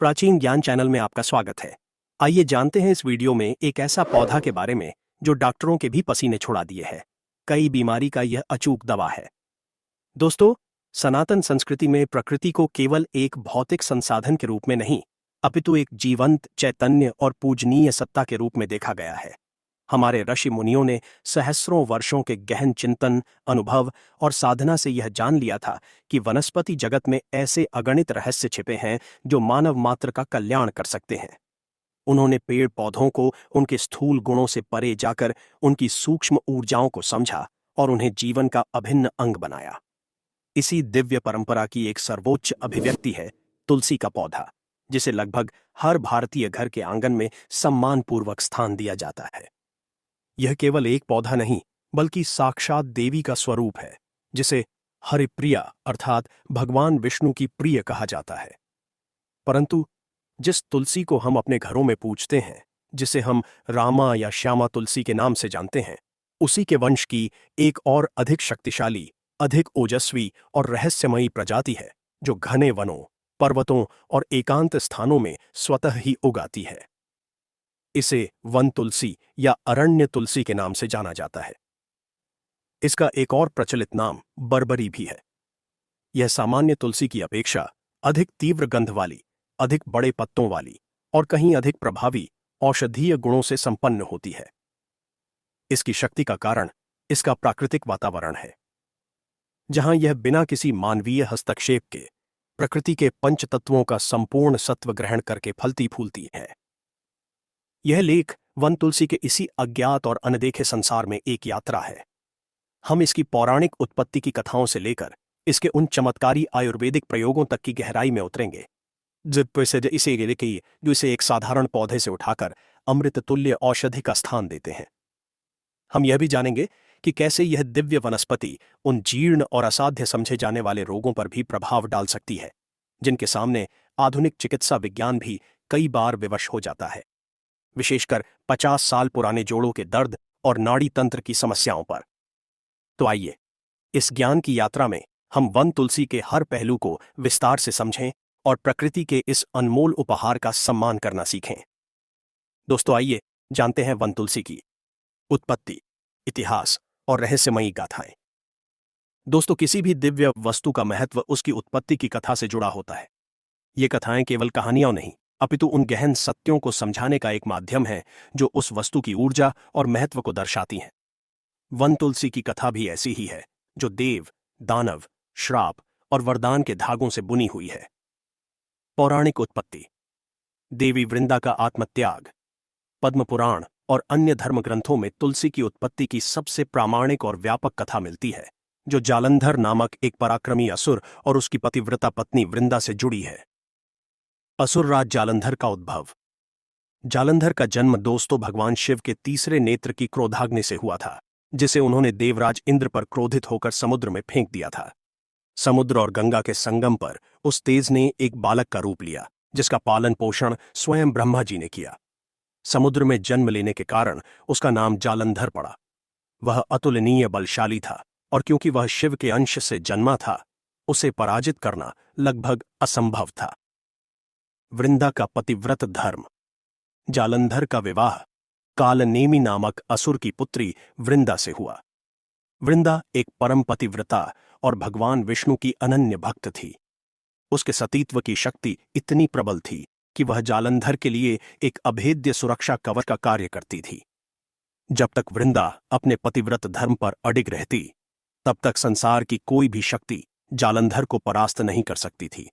प्राचीन ज्ञान चैनल में आपका स्वागत है। आइए जानते हैं इस वीडियो में एक ऐसा पौधा के बारे में जो डॉक्टरों के भी पसीने छुड़ा दिए है। कई बीमारी का यह अचूक दवा है। दोस्तों, सनातन संस्कृति में प्रकृति को केवल एक भौतिक संसाधन के रूप में नहीं, अपितु एक जीवंत, चैतन्य और पूजनीय सत्ता के रूप में देखा गया है। हमारे ऋषि मुनियों ने सहस्रों वर्षों के गहन चिंतन, अनुभव और साधना से यह जान लिया था कि वनस्पति जगत में ऐसे अगणित रहस्य छिपे हैं जो मानव मात्र का कल्याण कर सकते हैं। उन्होंने पेड़ पौधों को उनके स्थूल गुणों से परे जाकर उनकी सूक्ष्म ऊर्जाओं को समझा और उन्हें जीवन का अभिन्न अंग बनाया। इसी दिव्य परंपरा की एक सर्वोच्च अभिव्यक्ति है तुलसी का पौधा, जिसे लगभग हर भारतीय घर के आंगन में सम्मानपूर्वक स्थान दिया जाता है। यह केवल एक पौधा नहीं, बल्कि साक्षात देवी का स्वरूप है, जिसे हरिप्रिया अर्थात भगवान विष्णु की प्रिय कहा जाता है। परंतु जिस तुलसी को हम अपने घरों में पूजते हैं, जिसे हम रामा या श्यामा तुलसी के नाम से जानते हैं, उसी के वंश की एक और अधिक शक्तिशाली, अधिक ओजस्वी और रहस्यमयी प्रजाति है, जो घने वनों, पर्वतों और एकांत स्थानों में स्वतः ही उगाती है। इसे वन तुलसी या अरण्य तुलसी के नाम से जाना जाता है। इसका एक और प्रचलित नाम बर्बरी भी है। यह सामान्य तुलसी की अपेक्षा अधिक तीव्र गंध वाली, अधिक बड़े पत्तों वाली और कहीं अधिक प्रभावी औषधीय गुणों से संपन्न होती है। इसकी शक्ति का कारण इसका प्राकृतिक वातावरण है, जहां यह बिना किसी मानवीय हस्तक्षेप के प्रकृति के पंच तत्वों का संपूर्ण सत्व ग्रहण करके फलती फूलती है। यह लेख वन तुलसी के इसी अज्ञात और अनदेखे संसार में एक यात्रा है। हम इसकी पौराणिक उत्पत्ति की कथाओं से लेकर इसके उन चमत्कारी आयुर्वेदिक प्रयोगों तक की गहराई में उतरेंगे, जो इसे एक साधारण पौधे से उठाकर अमृत तुल्य औषधि का स्थान देते हैं। हम यह भी जानेंगे कि कैसे यह दिव्य वनस्पति उन जीर्ण और असाध्य समझे जाने वाले रोगों पर भी प्रभाव डाल सकती है, जिनके सामने आधुनिक चिकित्सा विज्ञान भी कई बार विवश हो जाता है, विशेषकर 50 साल पुराने जोड़ों के दर्द और नाड़ी तंत्र की समस्याओं पर। तो आइए, इस ज्ञान की यात्रा में हम वन तुलसी के हर पहलू को विस्तार से समझें और प्रकृति के इस अनमोल उपहार का सम्मान करना सीखें। दोस्तों, आइए जानते हैं वन तुलसी की उत्पत्ति, इतिहास और रहस्यमयी गाथाएं। दोस्तों, किसी भी दिव्य वस्तु का महत्व उसकी उत्पत्ति की कथा से जुड़ा होता है। ये कथाएं केवल कहानियां नहीं, अपितु उन गहन सत्यों को समझाने का एक माध्यम है जो उस वस्तु की ऊर्जा और महत्व को दर्शाती हैं। वन तुलसी की कथा भी ऐसी ही है, जो देव, दानव, श्राप और वरदान के धागों से बुनी हुई है। पौराणिक उत्पत्ति। देवी वृंदा का आत्मत्याग। पद्म पुराण और अन्य धर्म ग्रंथों में तुलसी की उत्पत्ति की सबसे प्रामाणिक और व्यापक कथा मिलती है, जो जालंधर नामक एक पराक्रमी असुर और उसकी पतिव्रता पत्नी वृंदा से जुड़ी है। असुरराज जालंधर का उद्भव। जालंधर का जन्म दोस्तों भगवान शिव के तीसरे नेत्र की क्रोधाग्नि से हुआ था, जिसे उन्होंने देवराज इंद्र पर क्रोधित होकर समुद्र में फेंक दिया था। समुद्र और गंगा के संगम पर उस तेज ने एक बालक का रूप लिया, जिसका पालन पोषण स्वयं ब्रह्मा जी ने किया। समुद्र में जन्म लेने के कारण उसका नाम जालंधर पड़ा। वह अतुलनीय बलशाली था, और क्योंकि वह शिव के अंश से जन्मा था, उसे पराजित करना लगभग असंभव था। वृंदा का पतिव्रत धर्म। जालंधर का विवाह कालनेमी नामक असुर की पुत्री वृंदा से हुआ। वृंदा एक परम पतिव्रता और भगवान विष्णु की अनन्य भक्त थी। उसके सतीत्व की शक्ति इतनी प्रबल थी कि वह जालंधर के लिए एक अभेद्य सुरक्षा कवच का कार्य करती थी। जब तक वृंदा अपने पतिव्रत धर्म पर अडिग रहती, तब तक संसार की कोई भी शक्ति जालंधर को परास्त नहीं कर सकती थी।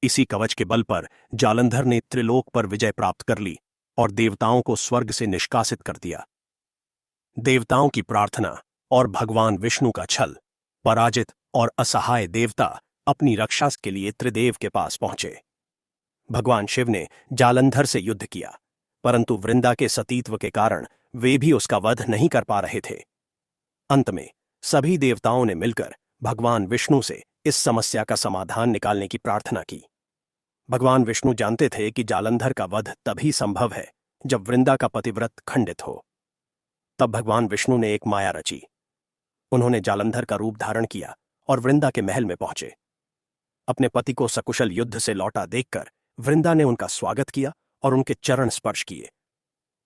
इसी कवच के बल पर जालंधर ने त्रिलोक पर विजय प्राप्त कर ली और देवताओं को स्वर्ग से निष्कासित कर दिया। देवताओं की प्रार्थना और भगवान विष्णु का छल, पराजित और असहाय देवता अपनी रक्षा के लिए त्रिदेव के पास पहुंचे। भगवान शिव ने जालंधर से युद्ध किया, परंतु वृंदा के सतीत्व के कारण वे भी उसका वध नहीं कर पा रहे थे। अंत में सभी देवताओं ने मिलकर भगवान विष्णु से इस समस्या का समाधान निकालने की प्रार्थना की। भगवान विष्णु जानते थे कि जालंधर का वध तभी संभव है जब वृंदा का पतिव्रत खंडित हो। तब भगवान विष्णु ने एक माया रची। उन्होंने जालंधर का रूप धारण किया और वृंदा के महल में पहुंचे। अपने पति को सकुशल युद्ध से लौटा देखकर वृंदा ने उनका स्वागत किया और उनके चरण स्पर्श किए।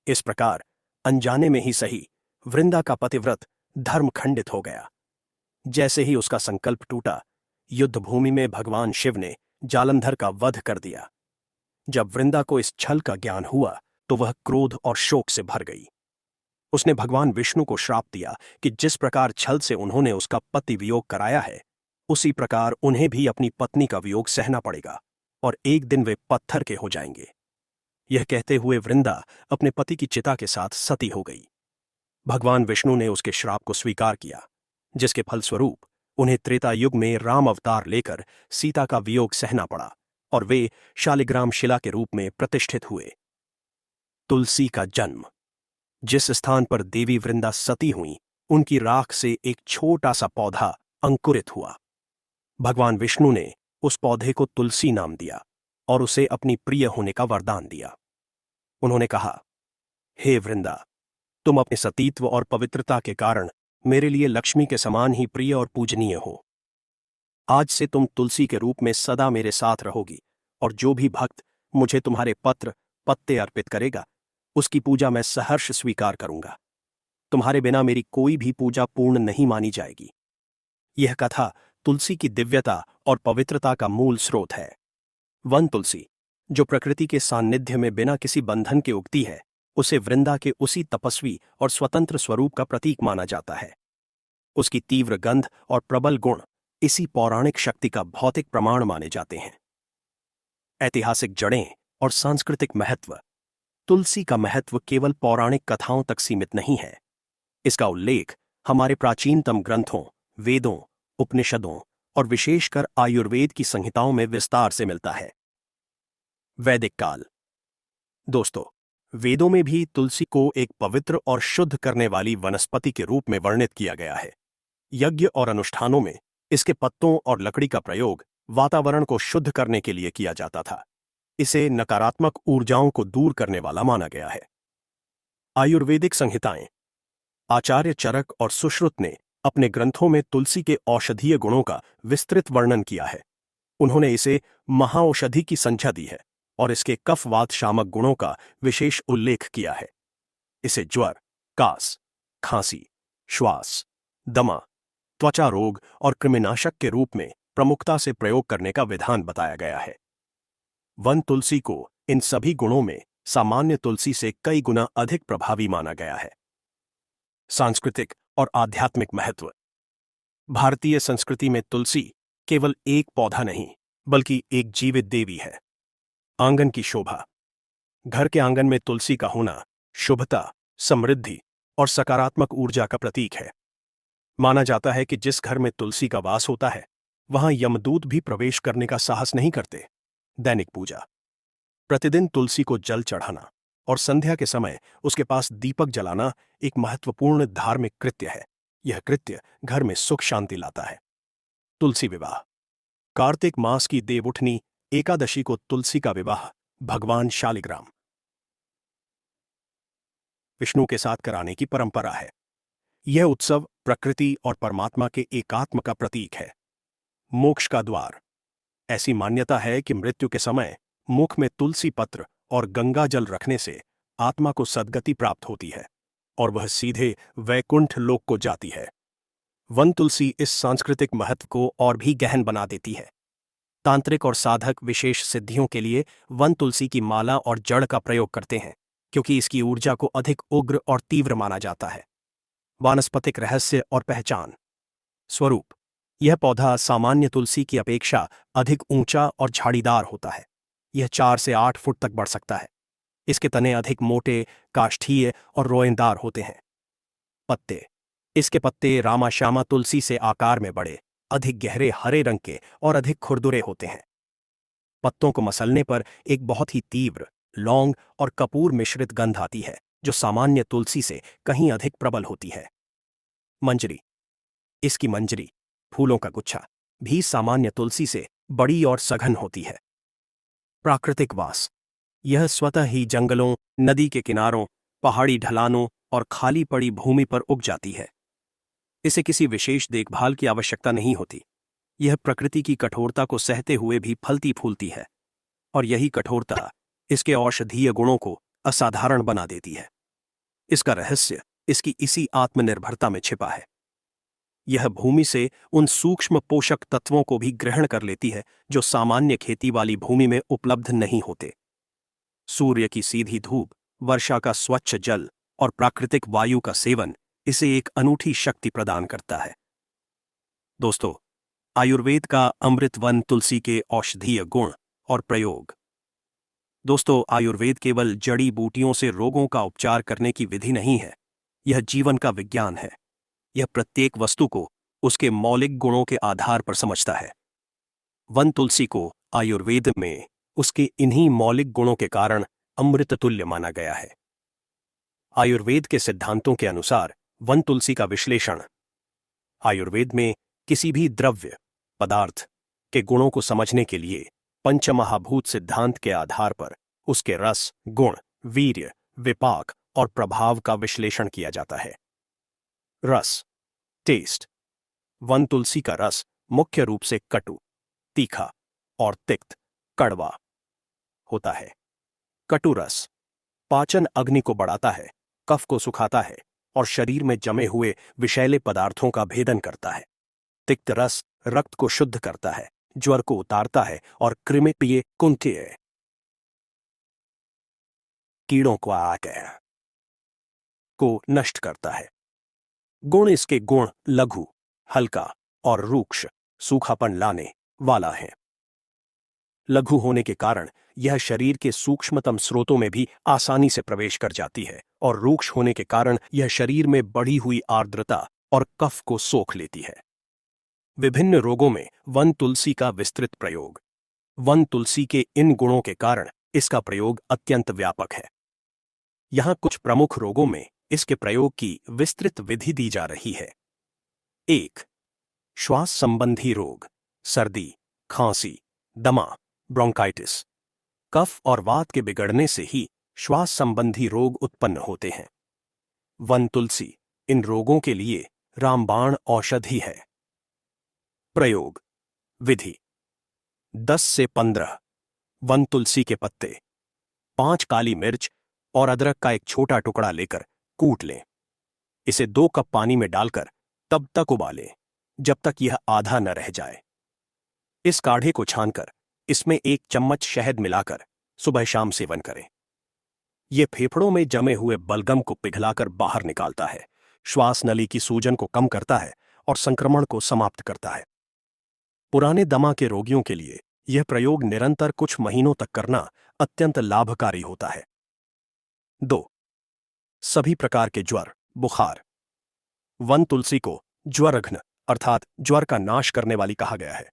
इस प्रकार अनजाने में ही सही वृंदा का पतिव्रत धर्म खंडित हो गया। जैसे ही उसका संकल्प टूटा, युद्ध भूमि में भगवान शिव ने जालंधर का वध कर दिया। जब वृंदा को इस छल का ज्ञान हुआ तो वह क्रोध और शोक से भर गई। उसने भगवान विष्णु को श्राप दिया कि जिस प्रकार छल से उन्होंने उसका पति वियोग कराया है, उसी प्रकार उन्हें भी अपनी पत्नी का वियोग सहना पड़ेगा और एक दिन वे पत्थर के हो जाएंगे। यह कहते हुए वृंदा अपने पति की चिता के साथ सती हो गई। भगवान विष्णु ने उसके श्राप को स्वीकार किया, जिसके फलस्वरूप उन्हें त्रेता युग में राम अवतार लेकर सीता का वियोग सहना पड़ा और वे शालिग्राम शिला के रूप में प्रतिष्ठित हुए। तुलसी का जन्म। जिस स्थान पर देवी वृंदा सती हुई, उनकी राख से एक छोटा सा पौधा अंकुरित हुआ। भगवान विष्णु ने उस पौधे को तुलसी नाम दिया और उसे अपनी प्रिय होने का वरदान दिया। उन्होंने कहा, हे वृंदा, तुम अपने सतीत्व और पवित्रता के कारण मेरे लिए लक्ष्मी के समान ही प्रिय और पूजनीय हो। आज से तुम तुलसी के रूप में सदा मेरे साथ रहोगी और जो भी भक्त मुझे तुम्हारे पत्र पत्ते अर्पित करेगा, उसकी पूजा मैं सहर्ष स्वीकार करूंगा। तुम्हारे बिना मेरी कोई भी पूजा पूर्ण नहीं मानी जाएगी। यह कथा तुलसी की दिव्यता और पवित्रता का मूल स्रोत है। वन तुलसी, जो प्रकृति के सान्निध्य में बिना किसी बंधन के उगती है, उसे वृंदा के उसी तपस्वी और स्वतंत्र स्वरूप का प्रतीक माना जाता है। उसकी तीव्र गंध और प्रबल गुण इसी पौराणिक शक्ति का भौतिक प्रमाण माने जाते हैं। ऐतिहासिक जड़ें और सांस्कृतिक महत्व। तुलसी का महत्व केवल पौराणिक कथाओं तक सीमित नहीं है। इसका उल्लेख हमारे प्राचीनतम ग्रंथों, वेदों, उपनिषदों और विशेषकर आयुर्वेद की संहिताओं में विस्तार से मिलता है। वैदिक काल। दोस्तों, वेदों में भी तुलसी को एक पवित्र और शुद्ध करने वाली वनस्पति के रूप में वर्णित किया गया है। यज्ञ और अनुष्ठानों में इसके पत्तों और लकड़ी का प्रयोग वातावरण को शुद्ध करने के लिए किया जाता था। इसे नकारात्मक ऊर्जाओं को दूर करने वाला माना गया है। आयुर्वेदिक संहिताएं। आचार्य चरक और सुश्रुत ने अपने ग्रंथों में तुलसी के औषधीय गुणों का विस्तृत वर्णन किया है। उन्होंने इसे महाऔषधि की संज्ञा दी है और इसके कफवात शामक गुणों का विशेष उल्लेख किया है। इसे ज्वर, कास, खांसी, श्वास, दमा, त्वचा रोग और कृमिनाशक के रूप में प्रमुखता से प्रयोग करने का विधान बताया गया है। वन तुलसी को इन सभी गुणों में सामान्य तुलसी से कई गुना अधिक प्रभावी माना गया है। सांस्कृतिक और आध्यात्मिक महत्व। भारतीय संस्कृति में तुलसी केवल एक पौधा नहीं, बल्कि एक जीवित देवी है। आंगन की शोभा। घर के आंगन में तुलसी का होना शुभता, समृद्धि और सकारात्मक ऊर्जा का प्रतीक है। माना जाता है कि जिस घर में तुलसी का वास होता है, वहां यमदूत भी प्रवेश करने का साहस नहीं करते। दैनिक पूजा। प्रतिदिन तुलसी को जल चढ़ाना और संध्या के समय उसके पास दीपक जलाना एक महत्वपूर्ण धार्मिक कृत्य है। यह कृत्य घर में सुख शांति लाता है। तुलसी विवाह। कार्तिक मास की देवउठनी एकादशी को तुलसी का विवाह भगवान शालिग्राम विष्णु के साथ कराने की परंपरा है। यह उत्सव प्रकृति और परमात्मा के एकात्म का प्रतीक है। मोक्ष का द्वार। ऐसी मान्यता है कि मृत्यु के समय मुख में तुलसी पत्र और गंगा जल रखने से आत्मा को सद्गति प्राप्त होती है और वह सीधे वैकुंठ लोक को जाती है। वन तुलसी इस सांस्कृतिक महत्व को और भी गहन बना देती है। तांत्रिक और साधक विशेष सिद्धियों के लिए वन तुलसी की माला और जड़ का प्रयोग करते हैं, क्योंकि इसकी ऊर्जा को अधिक उग्र और तीव्र माना जाता है। वानस्पतिक रहस्य और पहचान। स्वरूप। यह पौधा सामान्य तुलसी की अपेक्षा अधिक ऊंचा और झाड़ीदार होता है। यह 4 से 8 फुट तक बढ़ सकता है। इसके तने अधिक मोटे, काष्ठीय और रोएंदार होते हैं। पत्ते। इसके पत्ते रामाश्यामा तुलसी से आकार में बड़े, अधिक गहरे हरे रंग के और अधिक खुरदुरे होते हैं। पत्तों को मसलने पर एक बहुत ही तीव्र, लौंग और कपूर मिश्रित गंध आती है, जो सामान्य तुलसी से कहीं अधिक प्रबल होती है। मंजरी। इसकी मंजरी, फूलों का गुच्छा, भी सामान्य तुलसी से बड़ी और सघन होती है। प्राकृतिक वास। यह स्वतः ही जंगलों, नदी के किनारों, पहाड़ी ढलानों और खाली पड़ी भूमि पर उग जाती है। इसे किसी विशेष देखभाल की आवश्यकता नहीं होती। यह प्रकृति की कठोरता को सहते हुए भी फलती फूलती है और यही कठोरता इसके औषधीय गुणों को असाधारण बना देती है। इसका रहस्य इसकी इसी आत्मनिर्भरता में छिपा है। यह भूमि से उन सूक्ष्म पोषक तत्वों को भी ग्रहण कर लेती है जो सामान्य खेती वाली भूमि में उपलब्ध नहीं होते। सूर्य की सीधी धूप, वर्षा का स्वच्छ जल और प्राकृतिक वायु का सेवन इसे एक अनूठी शक्ति प्रदान करता है। दोस्तों, आयुर्वेद का अमृत वन तुलसी के औषधीय गुण और प्रयोग। दोस्तों, आयुर्वेद केवल जड़ी बूटियों से रोगों का उपचार करने की विधि नहीं है, यह जीवन का विज्ञान है। यह प्रत्येक वस्तु को उसके मौलिक गुणों के आधार पर समझता है। वन तुलसी को आयुर्वेद में उसके इन्हीं मौलिक गुणों के कारण अमृत तुल्य माना गया है। आयुर्वेद के सिद्धांतों के अनुसार वन तुलसी का विश्लेषण। आयुर्वेद में किसी भी द्रव्य पदार्थ के गुणों को समझने के लिए पंचमहाभूत सिद्धांत के आधार पर उसके रस, गुण, वीर्य, विपाक और प्रभाव का विश्लेषण किया जाता है। रस, टेस्ट। वन तुलसी का रस मुख्य रूप से कटु, तीखा और तिक्त, कड़वा होता है। कटु रस पाचन अग्नि को बढ़ाता है, कफ को सुखाता है और शरीर में जमे हुए विषैले पदार्थों का भेदन करता है। तिक्त रस रक्त को शुद्ध करता है, ज्वर को उतारता है और कृमिकीय कुंठिय कीड़ों को नष्ट करता है। गुण। इसके गुण लघु, हल्का और रूक्ष, सूखापन लाने वाला है। लघु होने के कारण यह शरीर के सूक्ष्मतम स्रोतों में भी आसानी से प्रवेश कर जाती है और रूक्ष होने के कारण यह शरीर में बढ़ी हुई आर्द्रता और कफ को सोख लेती है। विभिन्न रोगों में वन तुलसी का विस्तृत प्रयोग। वन तुलसी के इन गुणों के कारण इसका प्रयोग अत्यंत व्यापक है। यहां कुछ प्रमुख रोगों में इसके प्रयोग की विस्तृत विधि दी जा रही है। 1. श्वास संबंधी रोग, सर्दी, खांसी, दमा, ब्रोंकाइटिस। कफ और वात के बिगड़ने से ही श्वास संबंधी रोग उत्पन्न होते हैं। वन तुलसी इन रोगों के लिए रामबाण औषधि है। प्रयोग विधि। 10 से 15 वन तुलसी के पत्ते, 5 काली मिर्च और अदरक का एक छोटा टुकड़ा लेकर कूट लें। इसे 2 कप पानी में डालकर तब तक उबालें जब तक यह आधा न रह जाए। इस काढ़े को छानकर इसमें 1 चम्मच शहद मिलाकर सुबह शाम सेवन करें। यह फेफड़ों में जमे हुए बलगम को पिघलाकर बाहर निकालता है, श्वास नली की सूजन को कम करता है और संक्रमण को समाप्त करता है। पुराने दमा के रोगियों के लिए यह प्रयोग निरंतर कुछ महीनों तक करना अत्यंत लाभकारी होता है। 2. सभी प्रकार के ज्वर, बुखार। वन तुलसी को ज्वरघ्न अर्थात ज्वर का नाश करने वाली कहा गया है।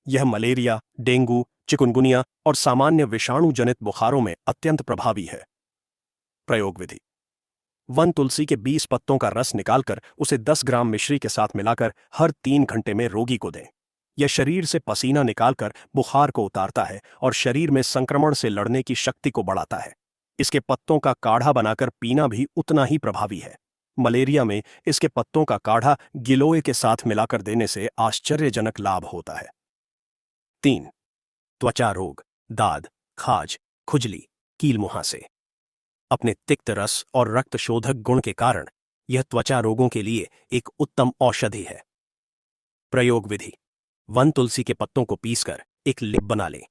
यह मलेरिया, डेंगू, चिकुनगुनिया और सामान्य विषाणु जनित बुखारों में अत्यंत प्रभावी है। प्रयोग विधि। वन तुलसी के 20 पत्तों का रस निकालकर उसे 10 ग्राम मिश्री के साथ मिलाकर हर 3 घंटे में रोगी को दें। यह शरीर से पसीना निकालकर बुखार को उतारता है और शरीर में संक्रमण से लड़ने की शक्ति को बढ़ाता है। इसके पत्तों का काढ़ा बनाकर पीना भी उतना ही प्रभावी है। मलेरिया में इसके पत्तों का काढ़ा गिलोय के साथ मिलाकर देने से आश्चर्यजनक लाभ होता है। 3. त्वचा रोग, दाद, खाज, खुजली, कील मुहासे। अपने तिक्त रस और रक्त शोधक गुण के कारण यह त्वचा रोगों के लिए एक उत्तम औषधि है। प्रयोग विधि। वन तुलसी के पत्तों को पीसकर एक लेप बना लें।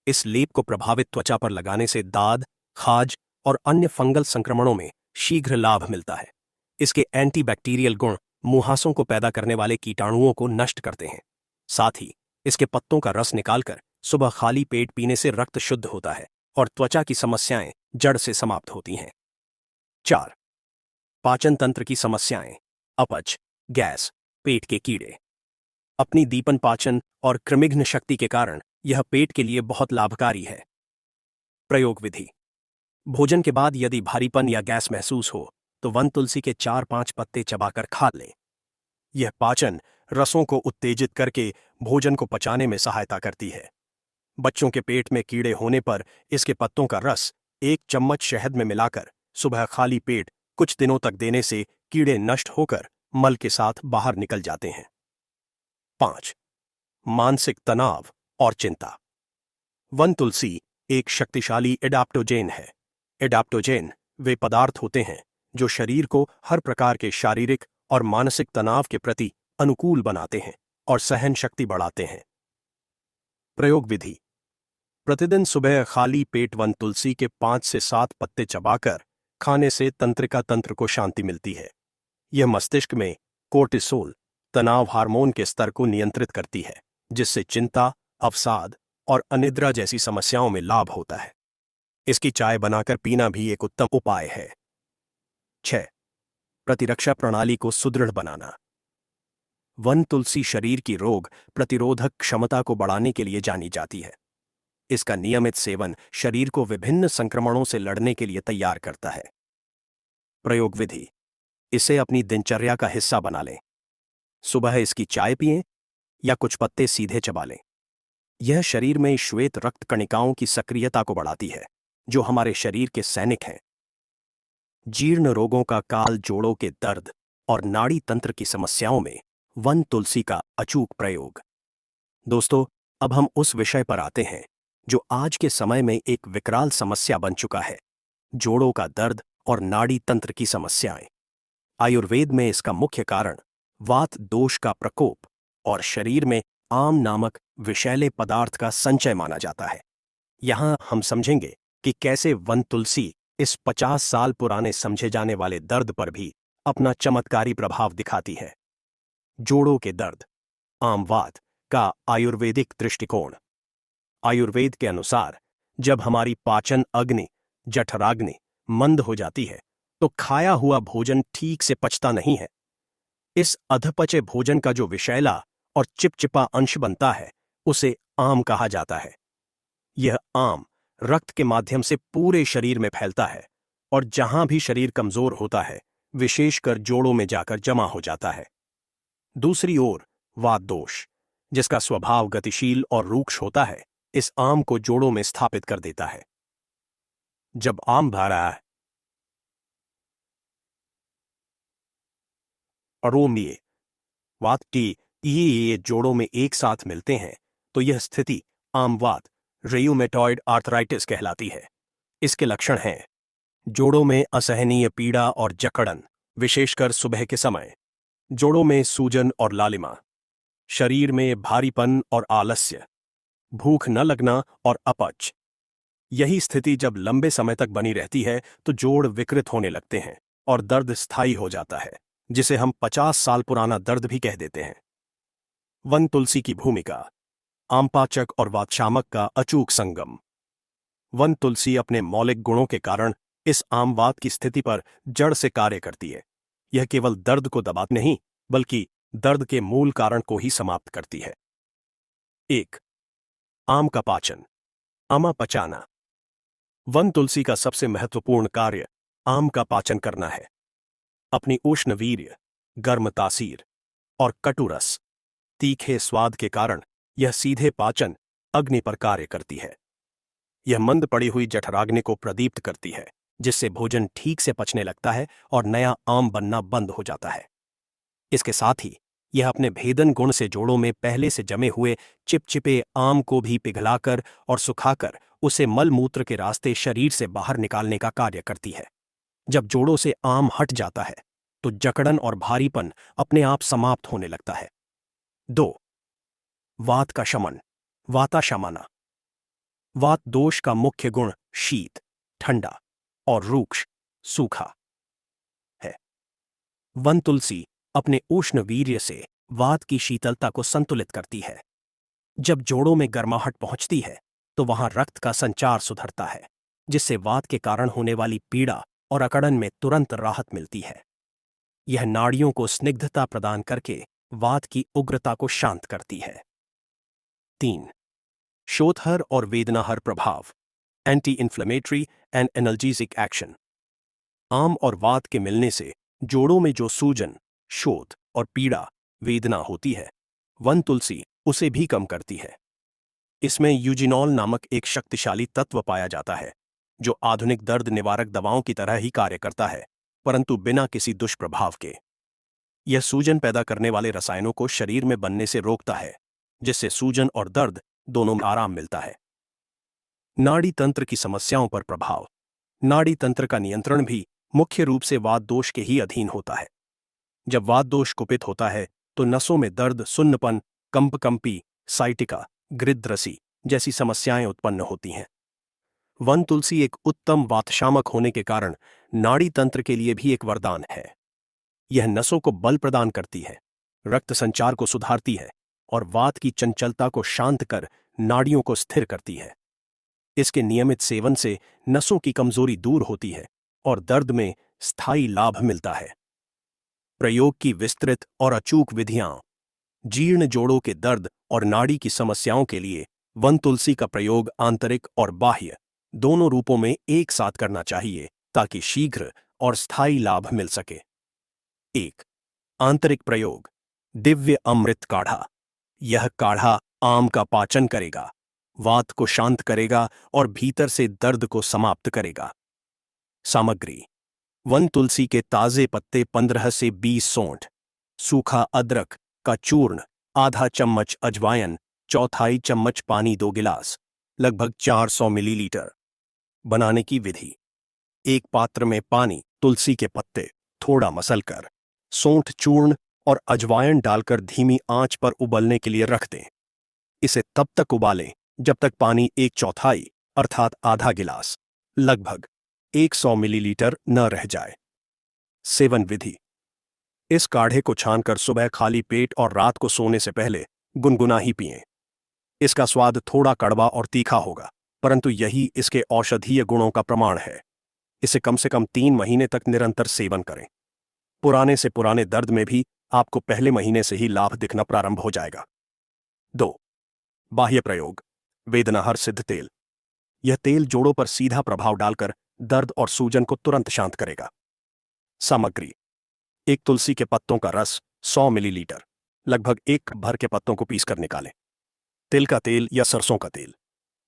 इस लेप को प्रभावित त्वचा पर लगाने से दाद, खाज और अन्य फंगल संक्रमणों में शीघ्र लाभ मिलता है। इसके एंटीबैक्टीरियल गुण मुहासों को पैदा करने वाले कीटाणुओं को नष्ट करते हैं। साथ ही इसके पत्तों का रस निकालकर सुबह खाली पेट पीने से रक्त शुद्ध होता है और त्वचा की समस्याएं जड़ से समाप्त होती हैं। 4. पाचन तंत्र की समस्याएं, अपच, गैस, पेट के कीड़े। अपनी दीपन पाचन और कृमिघ्न शक्ति के कारण यह पेट के लिए बहुत लाभकारी है। प्रयोग विधि। भोजन के बाद यदि भारीपन या गैस महसूस हो तो वन तुलसी के 4-5 पत्ते चबाकर खा लें। यह पाचन रसों को उत्तेजित करके भोजन को पचाने में सहायता करती है। बच्चों के पेट में कीड़े होने पर इसके पत्तों का रस 1 चम्मच शहद में मिलाकर सुबह खाली पेट कुछ दिनों तक देने से कीड़े नष्ट होकर मल के साथ बाहर निकल जाते हैं। 5. मानसिक तनाव और चिंता। वन तुलसी एक शक्तिशाली एडाप्टोजेन है। एडाप्टोजेन वे पदार्थ होते हैं जो शरीर को हर प्रकार के शारीरिक और मानसिक तनाव के प्रति अनुकूल बनाते हैं और सहन शक्ति बढ़ाते हैं। प्रयोग विधि। प्रतिदिन सुबह खाली पेट वन तुलसी के 5 से 7 पत्ते चबाकर खाने से तंत्रिका तंत्र को शांति मिलती है। यह मस्तिष्क में कोर्टिसोल तनाव हार्मोन के स्तर को नियंत्रित करती है, जिससे चिंता, अवसाद और अनिद्रा जैसी समस्याओं में लाभ होता है। इसकी चाय बनाकर पीना भी एक उत्तम उपाय है। 6. प्रतिरक्षा प्रणाली को सुदृढ़ बनाना। वन तुलसी शरीर की रोग प्रतिरोधक क्षमता को बढ़ाने के लिए जानी जाती है। इसका नियमित सेवन शरीर को विभिन्न संक्रमणों से लड़ने के लिए तैयार करता है। प्रयोग विधि। इसे अपनी दिनचर्या का हिस्सा बना लें। सुबह इसकी चाय पिएं या कुछ पत्ते सीधे चबा लें। यह शरीर में श्वेत रक्त कणिकाओं की सक्रियता को बढ़ाती है, जो हमारे शरीर के सैनिक हैं। जीर्ण रोगों का काल, जोड़ों के दर्द और नाड़ी तंत्र की समस्याओं में वन तुलसी का अचूक प्रयोग। दोस्तों, अब हम उस विषय पर आते हैं जो आज के समय में एक विकराल समस्या बन चुका है, जोड़ों का दर्द और नाड़ी तंत्र की समस्याएं। आयुर्वेद में इसका मुख्य कारण वात दोष का प्रकोप और शरीर में आम नामक विषैले पदार्थ का संचय माना जाता है। यहां हम समझेंगे कि कैसे वन तुलसी इस 50 साल पुराने समझे जाने वाले दर्द पर भी अपना चमत्कारी प्रभाव दिखाती है। जोड़ों के दर्द, आम वात का आयुर्वेदिक दृष्टिकोण। आयुर्वेद के अनुसार जब हमारी पाचन अग्नि जठराग्नि मंद हो जाती है तो खाया हुआ भोजन ठीक से पचता नहीं है। इस अधपचे भोजन का जो विषैला और चिपचिपा अंश बनता है उसे आम कहा जाता है। यह आम रक्त के माध्यम से पूरे शरीर में फैलता है और जहां भी शरीर कमजोर होता है, विशेषकर जोड़ों में जाकर जमा हो जाता है। दूसरी ओर वात दोष, जिसका स्वभाव गतिशील और रूक्ष होता है, इस आम को जोड़ों में स्थापित कर देता है। जब आम भारा है अरोमिये वात की ये जोड़ों में एक साथ मिलते हैं तो यह स्थिति आमवात रेयूमेटॉइड आर्थराइटिस कहलाती है। इसके लक्षण हैं जोड़ों में असहनीय पीड़ा और जकड़न, विशेषकर सुबह के समय, जोड़ों में सूजन और लालिमा, शरीर में भारीपन और आलस्य, भूख न लगना और अपच। यही स्थिति जब लंबे समय तक बनी रहती है तो जोड़ विकृत होने लगते हैं और दर्द स्थायी हो जाता है, जिसे हम 50 साल पुराना दर्द भी कह देते हैं। वन तुलसी की भूमिका। आमपाचक और वातशामक का अचूक संगम। वन तुलसी अपने मौलिक गुणों के कारण इस आमवात की स्थिति पर जड़ से कार्य करती है। यह केवल दर्द को दबाती नहीं, बल्कि दर्द के मूल कारण को ही समाप्त करती है। 1. आम का पाचन, आमा पचाना। वन तुलसी का सबसे महत्वपूर्ण कार्य आम का पाचन करना है। अपनी उष्ण वीर्य, गर्म तासीर और कटुरस तीखे स्वाद के कारण यह सीधे पाचन अग्नि पर कार्य करती है। यह मंद पड़ी हुई जठराग्नि को प्रदीप्त करती है, जिससे भोजन ठीक से पचने लगता है और नया आम बनना बंद हो जाता है। इसके साथ ही यह अपने भेदन गुण से जोड़ों में पहले से जमे हुए चिपचिपे आम को भी पिघलाकर और सुखाकर उसे मलमूत्र के रास्ते शरीर से बाहर निकालने का कार्य करती है। जब जोड़ों से आम हट जाता है तो जकड़न और भारीपन अपने आप समाप्त होने लगता है। 2. वात का शमन, वाताशमना। वात दोष का मुख्य गुण शीत, ठंडा और रूक्ष, सूखा है। वन तुलसी अपने उष्ण वीर्य से वात की शीतलता को संतुलित करती है। जब जोड़ों में गर्माहट पहुंचती है तो वहां रक्त का संचार सुधरता है, जिससे वात के कारण होने वाली पीड़ा और अकड़न में तुरंत राहत मिलती है। यह नाड़ियों को स्निग्धता प्रदान करके वात की उग्रता को शांत करती है। 3. शोथहर और वेदनाहर प्रभाव, anti inflammatory and analgesic action. आम और वात के मिलने से जोड़ों में जो सूजन, शोथ और पीड़ा, वेदना होती है, वन तुलसी उसे भी कम करती है। इसमें यूजिनॉल नामक एक शक्तिशाली तत्व पाया जाता है, जो आधुनिक दर्द निवारक दवाओं की तरह ही कार्य करता है, परंतु बिना किसी दुष्प्रभाव के। यह सूजन पैदा करने वाले रसायनों को शरीर में बनने से रोकता है, जिससे सूजन और दर्द दोनों में आराम मिलता है। नाड़ी तंत्र की समस्याओं पर प्रभाव। नाड़ी तंत्र का नियंत्रण भी मुख्य रूप से वात दोष के ही अधीन होता है। जब वात दोष कुपित होता है तो नसों में दर्द, सुन्नपन, कंपकंपी, साइटिका, गृध्रसी जैसी समस्याएं उत्पन्न होती हैं। वन तुलसी एक उत्तम वातशामक होने के कारण नाड़ी तंत्र के लिए भी एक वरदान है। यह नसों को बल प्रदान करती है, रक्त संचार को सुधारती है और वात की चंचलता को शांत कर नाड़ियों को स्थिर करती है। इसके नियमित सेवन से नसों की कमजोरी दूर होती है और दर्द में स्थायी लाभ मिलता है। प्रयोग की विस्तृत और अचूक विधियां। जीर्ण जोड़ों के दर्द और नाड़ी की समस्याओं के लिए वन तुलसी का प्रयोग आंतरिक और बाह्य दोनों रूपों में एक साथ करना चाहिए ताकि शीघ्र और स्थायी लाभ मिल सके। 1. आंतरिक प्रयोग। दिव्य अमृत काढ़ा। यह काढ़ा आम का पाचन करेगा, वात को शांत करेगा और भीतर से दर्द को समाप्त करेगा। सामग्री: वन तुलसी के ताजे पत्ते 15 से 20 सौंठ, सूखा अदरक का चूर्ण, आधा चम्मच अजवाइन, चौथाई चम्मच पानी 2 गिलास, लगभग 400 मिलीलीटर। बनाने की विधि: एक पात्र में पानी, तुलसी के पत्ते थोड़ा मसलकर, सौंठ चूर्ण और अजवाइन डालकर धीमी आंच पर उबलने के लिए रख दें। इसे तब तक उबालें जब तक पानी 1/4 अर्थात आधा गिलास, लगभग 100 मिलीलीटर न रह जाए। सेवन विधि: इस काढ़े को छानकर सुबह खाली पेट और रात को सोने से पहले गुनगुना ही पिएं। इसका स्वाद थोड़ा कड़वा और तीखा होगा, परंतु यही इसके औषधीय गुणों का प्रमाण है। इसे कम से कम 3 महीने तक निरंतर सेवन करें। पुराने से पुराने दर्द में भी आपको पहले महीने से ही लाभ दिखना प्रारंभ हो जाएगा। 2. बाह्य प्रयोग। वेदनाहर सिद्ध तेल। यह तेल जोड़ों पर सीधा प्रभाव डालकर दर्द और सूजन को तुरंत शांत करेगा। सामग्री: एक तुलसी के पत्तों का रस 100 मिलीलीटर, लगभग 1 कप भर के पत्तों को पीसकर निकालें। तिल का तेल या सरसों का तेल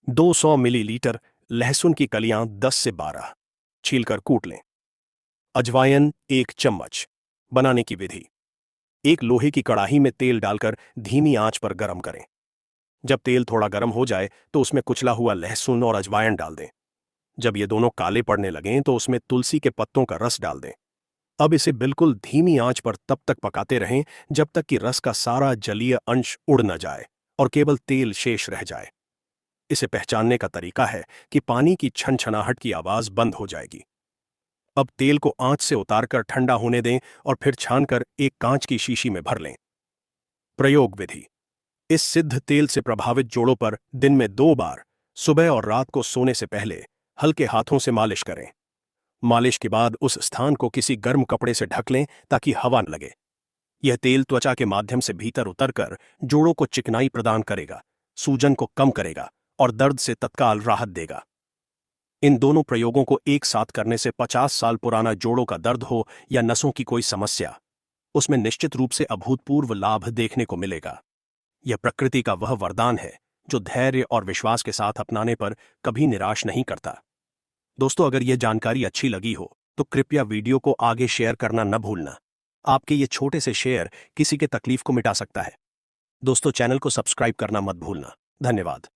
200 मिलीलीटर, लहसुन की कलियां 10 से 12, छीलकर कूट लें। अजवाइन 1 चम्मच। बनाने की विधि: एक लोहे की कड़ाही में तेल डालकर धीमी आंच पर गर्म करें। जब तेल थोड़ा गर्म हो जाए तो उसमें कुचला हुआ लहसुन और अजवाइन डाल दें। जब ये दोनों काले पड़ने लगें तो उसमें तुलसी के पत्तों का रस डाल दें। अब इसे बिल्कुल धीमी आंच पर तब तक पकाते रहें जब तक कि रस का सारा जलीय अंश उड़ न जाए और केवल तेल शेष रह जाए। इसे पहचानने का तरीका है कि पानी की छनछनाहट की आवाज बंद हो जाएगी। अब तेल को आंच से उतारकर ठंडा होने दें और फिर छानकर एक कांच की शीशी में भर लें। प्रयोग विधि: इस सिद्ध तेल से प्रभावित जोड़ों पर दिन में 2 बार, सुबह और रात को सोने से पहले हल्के हाथों से मालिश करें। मालिश के बाद उस स्थान को किसी गर्म कपड़े से ढक लें ताकि हवा न लगे। यह तेल त्वचा के माध्यम से भीतर उतरकर जोड़ों को चिकनाई प्रदान करेगा, सूजन को कम करेगा और दर्द से तत्काल राहत देगा। इन दोनों प्रयोगों को एक साथ करने से 50 साल पुराना जोड़ों का दर्द हो या नसों की कोई समस्या, उसमें निश्चित रूप से अभूतपूर्व लाभ देखने को मिलेगा। यह प्रकृति का वह वरदान है जो धैर्य और विश्वास के साथ अपनाने पर कभी निराश नहीं करता। दोस्तों, अगर यह जानकारी अच्छी लगी हो तो कृपया वीडियो को आगे शेयर करना न भूलना। आपके ये छोटे से शेयर किसी के तकलीफ को मिटा सकता है। दोस्तों, चैनल को सब्सक्राइब करना मत भूलना। धन्यवाद।